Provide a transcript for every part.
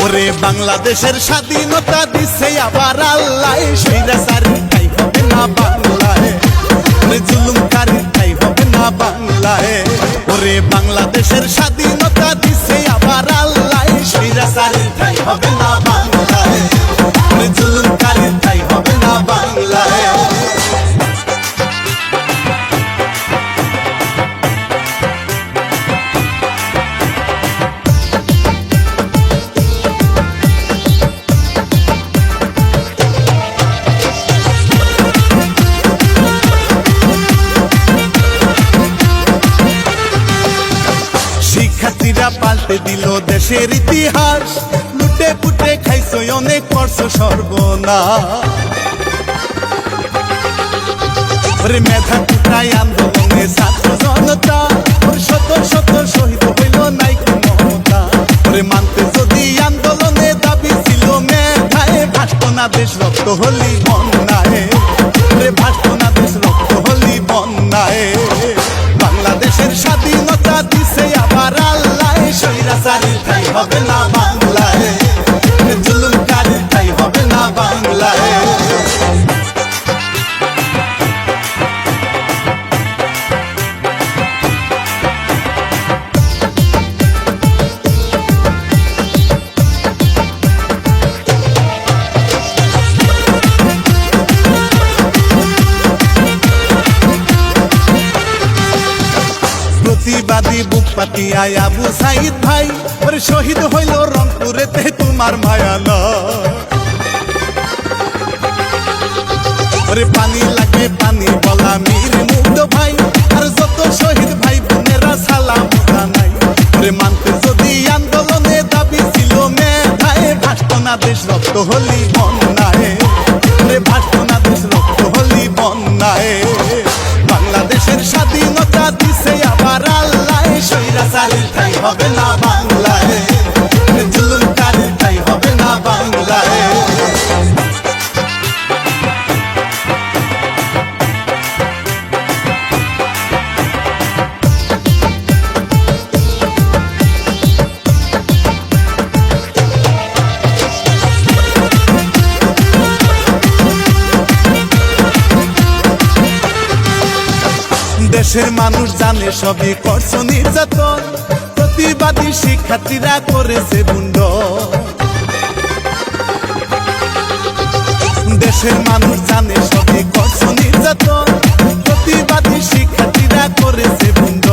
ওরে বাংলাদেশের স্বাধীনতা দিছে আবার আল্লাহ, স্বৈরাচারীর ঠাই হবে না বাংলায়, ওরে জুলুমকারীর ঠাই হবে না বাংলায়। ওরে বাংলাদেশের স্বাধীনতা দিছে আবার আল্লাহ, স্বৈরাচারীর ঠাই হবে না বাংলায়, ওরে জুলুমকারীর ঠাই হবে না বাংলায়। শিক্ষার্থীরা পাল্টে দিল দেশের ইতিহাস, লুটে পুটে খাইছো অনেক করছো সর্বনাশ। ওরে মেধা কুটাই আন্দোলনে ছাত্র জনতা, ওরে শত শত শহীদ হইল নাইকি মমতা। ওরে মানতে যদি আন্দোলনে দাবি ছিল মেধায়, ভাসত না দেশ রক্ত হলি বন্যায়, ওরে ভাসত না দেশ রক্ত হলি বন্যায়। বাংলাদেশের স্বাধীনতা দিছে আবার আল্লাহ, স্বৈরাচারীর ঠাই হবে না বাংলায়, জুলুমকারীর ঠাই হবে না বাংলায়। প্রতিবাদী বুক পাতিয়ায় আবু সাইদ ভাই, ওরে শহীদ হইল রংপুরেতে তোমার মায়া নয়। ওরে পানি লাগবে পানি বলা মীর মুগ্ধ ভাই, আর যত শহীদ ভাই বোনেরা সালাম জানাই। ওরে মানতে যদি আন্দোলনে দাবি ছিল মেধায়, ভাসত না দেশ রক্ত হলি বন্যায়, ওরে ভাসত না দেশ রক্ত হলি বন্যায়। বাংলাদেশের স্বাধীনতা দিছে আবার আল্লাহ, স্বৈরাচারীর ঠাই হবে না বাংলায়, জুলুমকারীর ঠাই হবে না বাংলায়। দেশের মানুষ জানে সবই করছো নির্যাতন, প্রতিবাদী শিক্ষার্থীরা করেছে বুন্ড। দেশের মানুষ জানে সবই করছো নির্যাতন, প্রতিবাদী শিক্ষার্থীরা করেছে বুন্ড।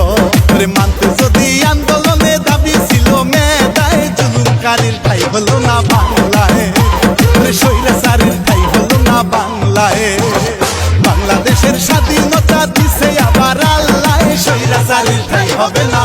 মানতে যদি আন্দোলনে দাবি ছিল মেধায়, জুলুমকারীর ঠাই হলো না বাংলায়, স্বৈরাচারীর ঠাই হলো না বাংলায়। বাংলাদেশের স্বাধীনতা দিছে আবার আল্লাহ, স্বৈরাচারীর ঠাই হবে না।